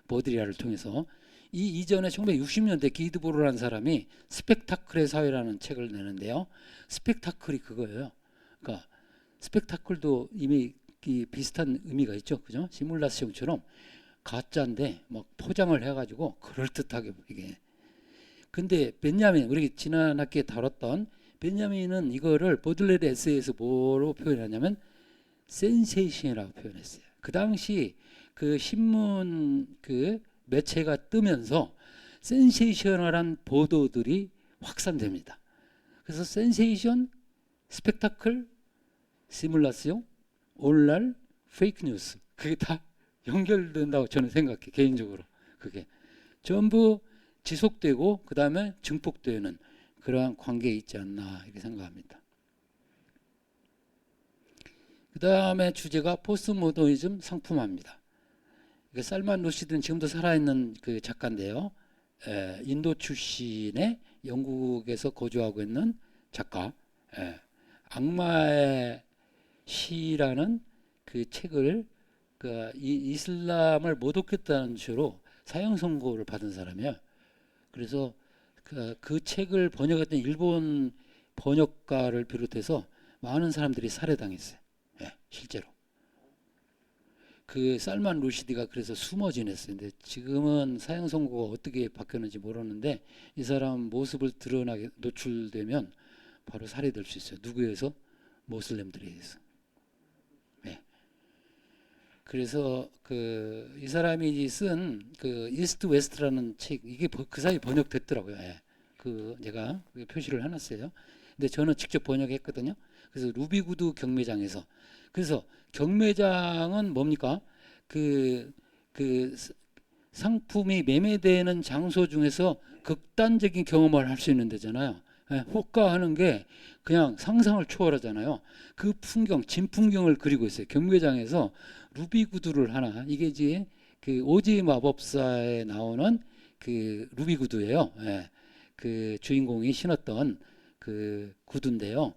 보드리아를 통해서 이 이전에 1960년대 기드보르라는 사람이 스펙타클의 사회라는 책을 내는데요. 스펙타클이 그거예요. 그러니까 스펙타클도 이미 비슷한 의미가 있죠, 그죠? 시뮬라시옹처럼 가짜인데 막 포장을 해가지고 그럴듯하게 보이게. 근데 벤야민, 우리 지난 학기에 다뤘던 벤야민은 이거를 보들레르 에세이에서 뭐로 표현하냐면 센세이션이라고 표현했어요. 그 당시 그 신문 매체가 뜨면서 센세이셔널한 보도들이 확산됩니다. 그래서 센세이션, 스펙타클, 시뮬라시옹, 오늘날 페이크 뉴스, 그게 다 연결된다고 저는 생각해 개인적으로. 그게 전부 지속되고 그 다음에 증폭되는 그러한 관계에 있지 않나 이렇게 생각합니다. 그 다음에 주제가 포스트 모더니즘 상품화입니다. 살만 루시드는 지금도 살아있는 그 작가인데요. 인도 출신의 영국에서 거주하고 있는 작가. 악마의 시라는 그 책을 그 이슬람을 못 얻겠다는 주로 사형 선고를 받은 사람이에요. 그래서 그 책을 번역했던 일본 번역가를 비롯해서 많은 사람들이 살해당했어요. 실제로. 그 살만 루시디가 그래서 숨어 지냈어요. 근데 지금은 사형 선고가 어떻게 바뀌었는지 모르는데 이 사람 모습을 드러나게 노출되면 바로 살해될 수 있어요. 누구에 의해서? 모슬렘들에 의해서. 네. 그래서 이 사람이 쓴 그 이스트 웨스트라는 책, 이게 그 사이 번역됐더라고요. 그 제가 표시를 해놨어요. 근데 저는 직접 번역했거든요. 그래서 루비구두 경매장에서. 그래서 경매장은 뭡니까? 그 상품이 매매되는 장소 중에서 극단적인 경험을 할 수 있는 데잖아요. 호가하는 게 그냥 상상을 초월하잖아요. 그 풍경, 진풍경을 그리고 있어요. 경매장에서 루비 구두를 하나, 이게 이제 그 오지 마법사에 나오는 그 루비 구두예요. 그 주인공이 신었던 그 구두인데요.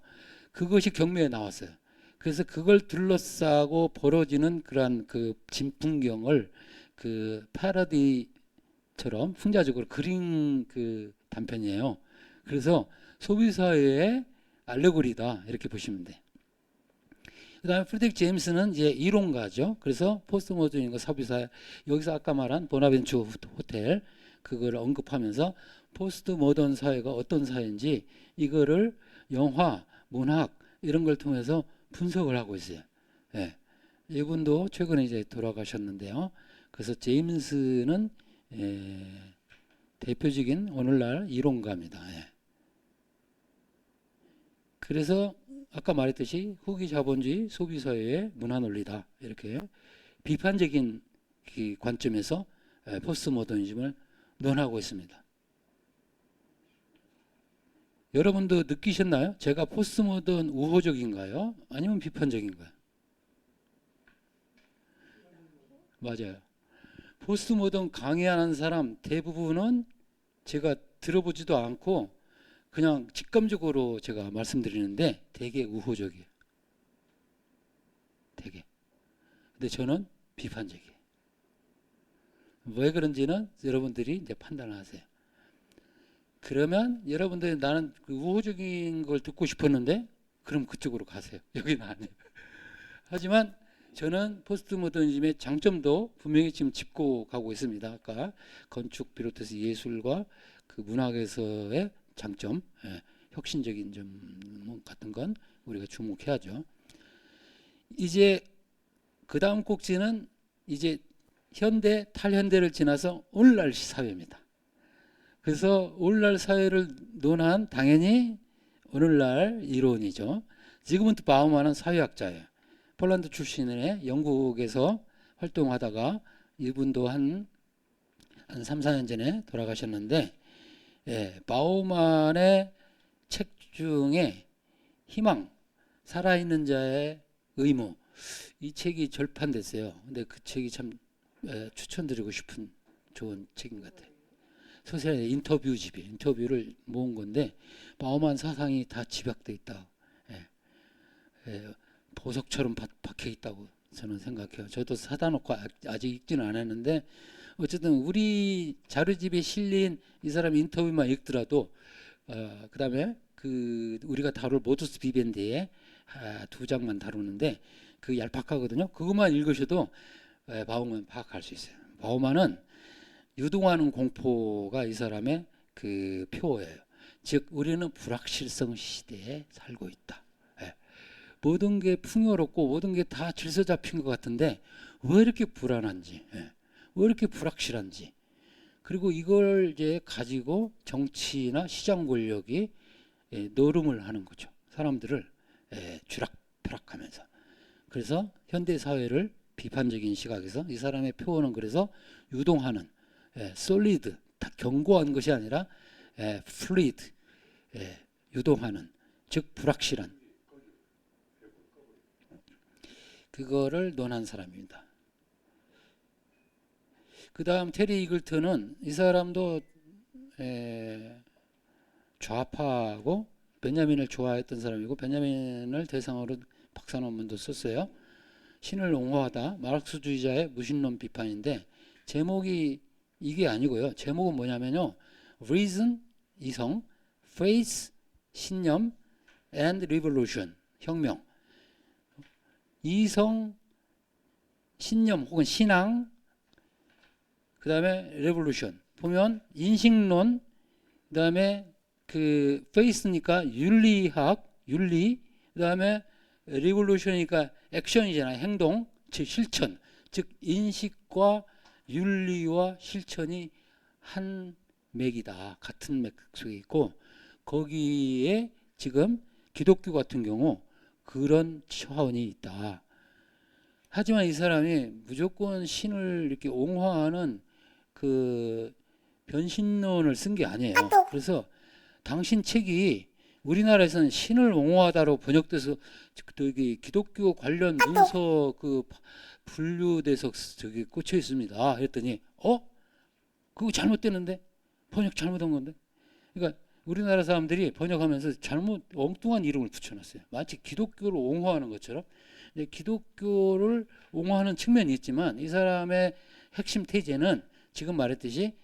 그것이 경매에 나왔어요. 그래서 그걸 둘러싸고 벌어지는 그러한 그 진풍경을 그 패러디처럼 풍자적으로 그린 그 단편이에요. 그래서 소비사회의 알레고리다 이렇게 보시면 돼. 그다음에 프레드릭 제임스는 이제 이론가죠. 그래서 포스트 모더니즘과 소비사회, 여기서 아까 말한 보나벤처 호텔 그걸 언급하면서 포스트 모던 사회가 어떤 사회인지 이거를 영화, 문학 이런 걸 통해서 분석을 하고 있어요. 이분도 최근에 이제 돌아가셨는데요. 그래서 제임스는 대표적인 오늘날 이론가입니다. 그래서 아까 말했듯이 후기 자본주의 소비사회의 문화 논리다 이렇게 비판적인 관점에서 포스트 모더니즘을 논하고 있습니다. 여러분도 느끼셨나요? 제가 포스트 모던 우호적인가요? 아니면 비판적인가요? 맞아요. 포스트 모던 강의하는 사람 대부분은 제가 들어보지도 않고 그냥 직감적으로 제가 말씀드리는데 되게 우호적이에요. 되게. 근데 저는 비판적이에요. 왜 그런지는 여러분들이 이제 판단을 하세요. 그러면 여러분들이 나는 그 우호적인 걸 듣고 싶었는데 그럼 그쪽으로 가세요. 여기는 아니에요. 하지만 저는 포스트 모더니즘의 장점도 분명히 지금 짚고 가고 있습니다. 아까 건축 비롯해서 예술과 그 문학에서의 장점, 혁신적인 점 같은 건 우리가 주목해야죠. 이제 그 다음 꼭지는 이제 현대, 탈현대를 지나서 오늘날 사회입니다. 그래서 오늘날 사회를 논한 당연히 오늘날 이론이죠. 지그문트 바우만은 사회학자예요. 폴란드 출신의 영국에서 활동하다가 이분도 한 3, 4년 전에 돌아가셨는데 바우만의 책 중에 희망, 살아있는 자의 의무, 이 책이 절판됐어요. 근데 그 책이 참 추천드리고 싶은 좋은 책인 것 같아요. 소설의 인터뷰집이 인터뷰를 모은 건데 바우만 사상이 다 집약돼 있다. 보석처럼 박혀 있다고 저는 생각해요. 저도 사다 놓고 아직 읽지는 않았는데 어쨌든 우리 자료집에 실린 이 사람 인터뷰만 읽더라도 그 다음에 그 우리가 다룰 모두스 비벤디의 2장만 다루는데 그 얄팍하거든요. 그것만 읽으셔도 바우만 파악할 수 있어요. 바우만은 유동하는 공포가 이 사람의 그 표어예요. 즉 우리는 불확실성 시대에 살고 있다. 모든 게 풍요롭고 모든 게 다 질서 잡힌 것 같은데 왜 이렇게 불안한지, 왜 이렇게 불확실한지, 그리고 이걸 이제 가지고 정치나 시장 권력이 노름을 하는 거죠. 사람들을 타락하면서. 그래서 현대 사회를 비판적인 시각에서 이 사람의 표현은 그래서 유동하는, 솔리드, 견고한 것이 아니라 플루이드, 유동하는, 즉 불확실한, 그거를 논한 사람입니다. 그 다음 테리 이글턴은 이 사람도 좌파하고 베냐민을 좋아했던 사람이고, 베냐민을 대상으로 박사 논문도 썼어요. 신을 옹호하다, 마르크스주의자의 무신론 비판인데, 제목이 이게 아니고요. 제목은 뭐냐면요, Reason, 이성, Faith, 신념, and Revolution, 혁명. 이성, 신념 혹은 신앙, 그 다음에 Revolution. 보면 인식론, 그 다음에 그 Faith니까 윤리학, 윤리, 그 다음에 Revolution이니까 액션이잖아요. 행동, 즉 실천. 즉 인식과 윤리와 실천이 한 맥이다. 같은 맥 속에 있고, 거기에 지금 기독교 같은 경우 그런 차원이 있다. 하지만 이 사람이 무조건 신을 이렇게 옹호하는 그 변신론을 쓴 게 아니에요. 그래서 당신 책이 우리나라에서는 신을 옹호하다로 번역돼서 저기 기독교 관련 문서 그 분류돼서 저기 꽂혀 있습니다. 했더니 그거 잘못됐는데, 번역 잘못한 건데. 그러니까 우리나라 사람들이 번역하면서 잘못 엉뚱한 이름을 붙여놨어요. 마치 기독교를 옹호하는 것처럼. 기독교를 옹호하는 측면이 있지만 이 사람의 핵심 태제는 지금 말했듯이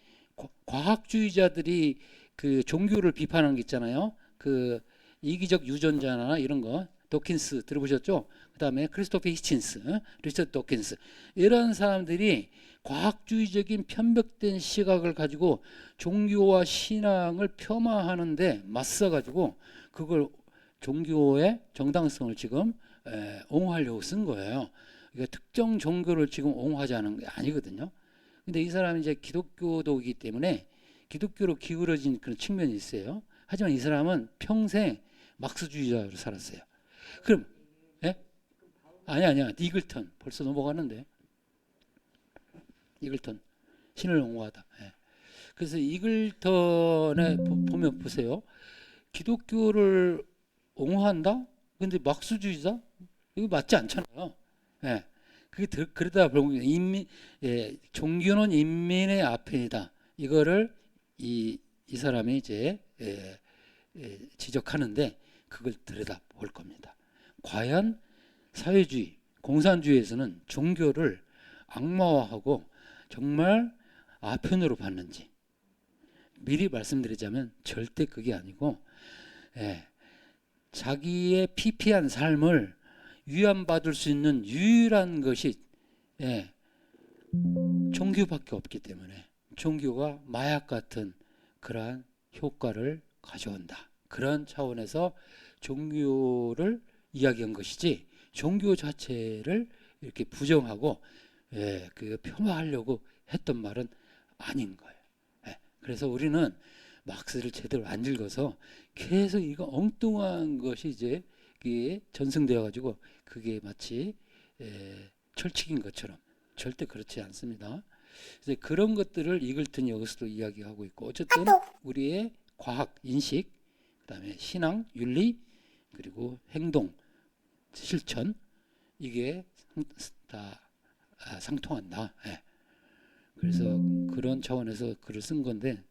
과학주의자들이 그 종교를 비판하는 게 있잖아요. 그 이기적 유전자나 이런 거, 도킨스 들어보셨죠? 그 다음에 크리스토퍼 히친스, 리처드 도킨스, 이런 사람들이 과학주의적인 편벽된 시각을 가지고 종교와 신앙을 폄하하는데 맞서가지고 그걸 종교의 정당성을 지금 옹호하려고 쓴 거예요. 그러니까 특정 종교를 지금 옹호하자는 게 아니거든요. 근데 이 사람이 이제 기독교도이기 때문에 기독교로 기울어진 그런 측면이 있어요. 하지만 이 사람은 평생 막스주의자로 살았어요. 그럼 아니야. 이글턴 벌써 넘어가는데. 이글턴 신을 옹호하다. 그래서 이글턴에 보면 보세요. 기독교를 옹호한다? 근데 막스주의자? 이거 맞지 않잖아요. 그게 그러다 보면 종교는 인민의 아편이다. 이거를 이 사람이 이제 지적하는데 그걸 들여다 볼 겁니다. 과연 사회주의, 공산주의에서는 종교를 악마화하고 정말 아편으로 봤는지 미리 말씀드리자면 절대 그게 아니고, 자기의 피폐한 삶을 위안받을 수 있는 유일한 것이 종교밖에 없기 때문에 종교가 마약 같은 그러한 효과를 가져온다. 그런 차원에서 종교를 이야기한 것이지 종교 자체를 이렇게 부정하고 그 폄하하려고 했던 말은 아닌 거예요. 그래서 우리는 막스를 제대로 안 읽어서 계속 이거 엉뚱한 것이 이제 전승되어 가지고 그게 마치 철칙인 것처럼 절대 그렇지 않습니다. 이제 그런 것들을 이글턴이 여기서도 이야기하고 있고, 어쨌든 우리의 과학, 인식, 그다음에 신앙, 윤리, 그리고 행동, 실천, 이게 다 상통한다. 그래서 그런 차원에서 글을 쓴 건데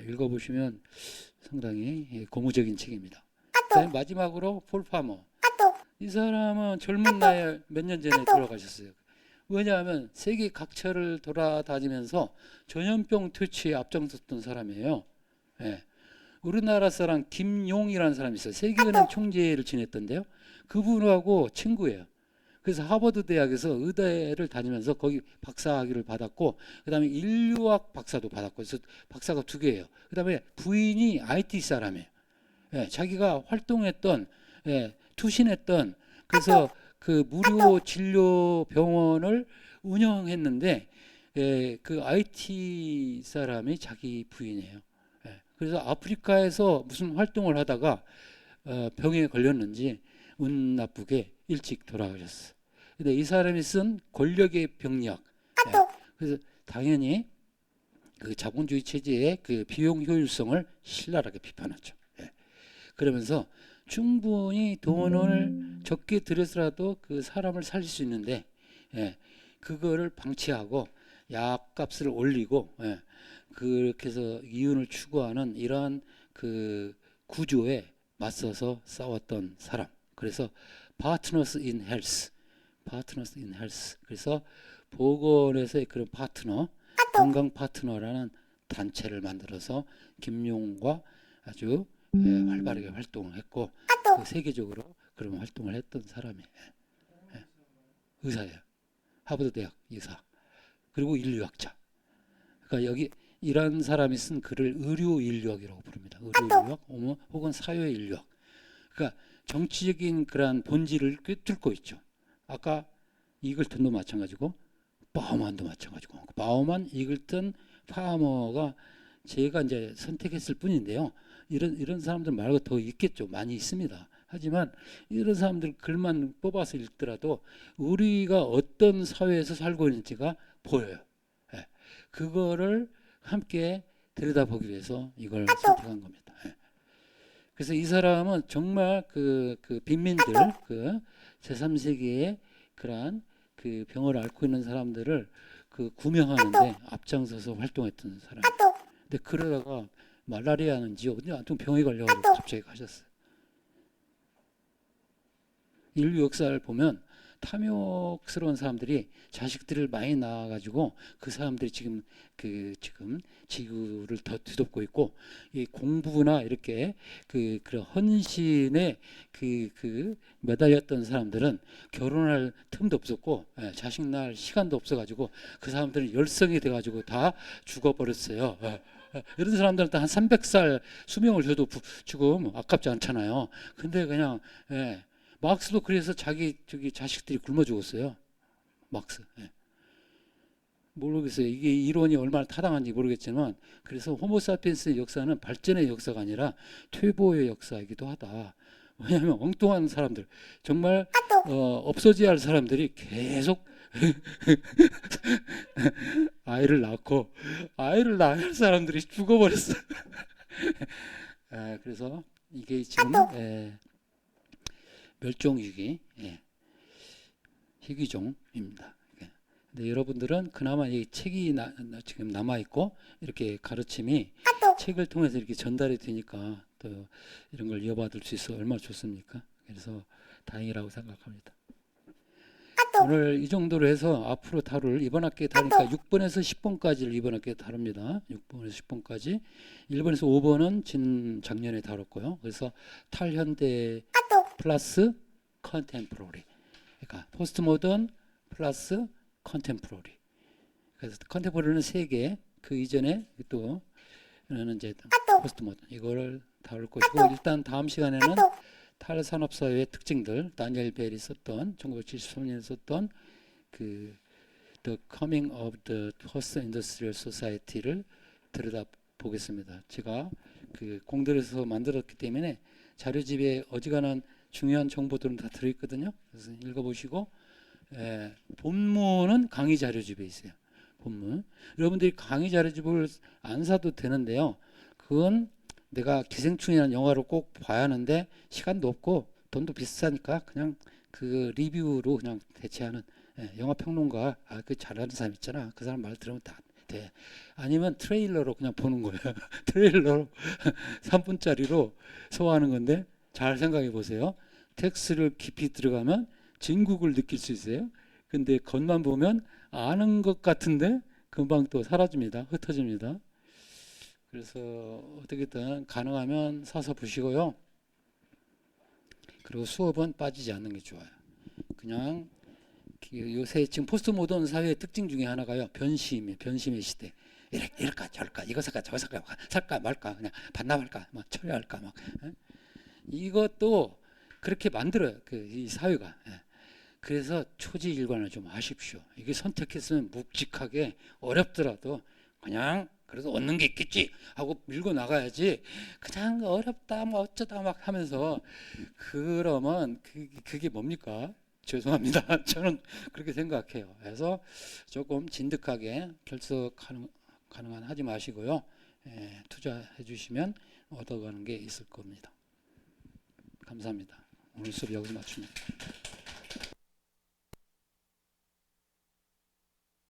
읽어보시면 상당히 고무적인 책입니다. 마지막으로 폴 파머. 이 사람은 젊은 나이에 몇 년 전에 돌아가셨어요. 왜냐하면 세계 각처를 돌아다니면서 전염병 퇴치에 앞장섰던 사람이에요. 우리나라 사람 김용이라는 사람이 있어요. 세계은행 총재를 지냈던데요. 그분하고 친구예요. 그래서 하버드 대학에서 의대를 다니면서 거기 박사학위를 받았고, 그 다음에 인류학 박사도 받았고, 그래서 박사가 2개예요. 그 다음에 부인이 IT 사람이에요. 자기가 활동했던, 투신했던, 그래서 그 무료 진료 병원을 운영했는데, 그 IT 사람이 자기 부인이에요. 그래서 아프리카에서 무슨 활동을 하다가 병에 걸렸는지 운 나쁘게 일찍 돌아가셨어. 근데 이 사람이 쓴 권력의 병력, 예, 그래서 당연히 그 자본주의 체제의 그 비용 효율성을 신랄하게 비판하죠. 예. 그러면서 충분히 돈을 적게 들여서라도 그 사람을 살릴 수 있는데, 예, 그거를 방치하고 약값을 올리고, 예, 그렇게 해서 이윤을 추구하는 이러한 그 구조에 맞서서 싸웠던 사람. 그래서 Partners in Health, Partners in Health. 그래서 보건에서의 그런 파트너, 건강 파트너라는 단체를 만들어서 김용과 아주 활발하게 활동을 했고, 그 세계적으로 그런 활동을 했던 사람이에요. 예, 의사예요. 하버드 대학 의사. 그리고 인류학자. 그러니까 여기 이런 사람이 쓴 글을 의료 인류학이라고 부릅니다. 의료 인류학 혹은 사회 인류학. 그러니까 정치적인 그러한 본질을 꿰뚫고 있죠. 아까 이글턴도 마찬가지고 바우만도 마찬가지고, 바우만, 이글턴, 파머가 제가 이제 선택했을 뿐인데요. 이런 사람들 말고 더 있겠죠. 많이 있습니다. 하지만 이런 사람들 글만 뽑아서 읽더라도 우리가 어떤 사회에서 살고 있는지가 보여요. 예. 그거를 함께 들여다보기 위해서 이걸 선택한 겁니다. 예. 그래서 이 사람은 정말 그 빈민들, 그 제3세계의 그러한 그 병을 앓고 있는 사람들을 그 구명하는데 앞장서서 활동했던 사람. 근데 그러다가 말라리아는지 어디 아무튼 병에 걸려가지고 갑자기 가셨어요. 인류 역사를 보면 탐욕스러운 사람들이 자식들을 많이 낳아가지고 그 사람들이 지금 지구를 더 뒤덮고 있고, 이 공부나 이렇게 그런 헌신에 매달렸던 사람들은 결혼할 틈도 없었고, 예, 자식 낳을 시간도 없어가지고 그 사람들은 열성이 돼가지고 다 죽어버렸어요. 예. 이런 사람들한테 한 300살 수명을 줘도 지금 아깝지 않잖아요. 근데 그냥, 예, 막스도 그래서 자기 자식들이 굶어 죽었어요. 막스. 예. 모르겠어요. 이게 이론이 얼마나 타당한지 모르겠지만, 그래서 호모사피엔스의 역사는 발전의 역사가 아니라 퇴보의 역사이기도 하다. 왜냐하면 엉뚱한 사람들, 정말 없어져야 할 사람들이 계속 아이를 낳아야 할 사람들이 죽어버렸어. 그래서 이게 지금 멸종위기, 희귀종입니다. 근데 여러분들은 그나마 이 책이 지금 남아있고 이렇게 가르침이 책을 통해서 이렇게 전달이 되니까 또 이런 걸 이어받을 수 있어 얼마나 좋습니까? 그래서 다행이라고 생각합니다. 오늘 이 정도로 해서 앞으로 다룰 이번 학기에 다루니까 6번에서 10번까지를 이번 학기에 다룹니다. 6번에서 10번까지. 1번에서 5번은 작년에 다뤘고요. 그래서 탈현대 플러스 컨템포러리. 그러니까 포스트 모던 플러스 컨템포러리. 그래서 컨템포러리는 3개, 그 이전에 또는 이제 포스트 모던, 이거를 다룰 것이고, 일단 다음 시간에는 탈산업사회의 특징들, 다니엘 벨이 썼던 1973년에 썼던 그 The Coming of the First Industrial Society를 들여다보겠습니다. 제가 그 공들여서 만들었기 때문에 자료집에 어지간한 중요한 정보들은 다 들어있거든요. 그래서 읽어보시고, 본문은 강의 자료집에 있어요. 본문. 여러분들이 강의 자료집을 안 사도 되는데요. 그건 내가 기생충이라는 영화를 꼭 봐야 하는데 시간도 없고 돈도 비싸니까 그냥 그 리뷰로 그냥 대체하는, 영화 평론가, 그 잘하는 사람 있잖아. 그 사람 말 들으면 다 돼. 아니면 트레일러로 그냥 보는 거예요. 트레일러로 3분짜리로 소화하는 건데, 잘 생각해 보세요. 텍스트를 깊이 들어가면 진국을 느낄 수 있어요. 근데 겉만 보면 아는 것 같은데 금방 또 사라집니다. 흩어집니다. 그래서 어떻게든 가능하면 사서 보시고요. 그리고 수업은 빠지지 않는 게 좋아요. 그냥 요새 지금 포스트 모던 사회의 특징 중에 하나가요. 변심이에요. 변심의 시대. 이럴까 저럴까, 이거 살까 저거 살까 말까, 그냥 반납할까 막 처리할까 막. 이것도 그렇게 만들어요. 이 사회가. 그래서 초지일관을 좀 하십시오. 이게 선택했으면 묵직하게 어렵더라도 그냥 그래서 얻는 게 있겠지 하고 밀고 나가야지. 그냥 어렵다 뭐 어쩌다 막 하면서 그러면 그게 뭡니까? 죄송합니다. 저는 그렇게 생각해요. 그래서 조금 진득하게 결석 가능한 하지 마시고요. 투자해 주시면 얻어가는 게 있을 겁니다. 감사합니다. 오늘 수업 여기서 마칩니다.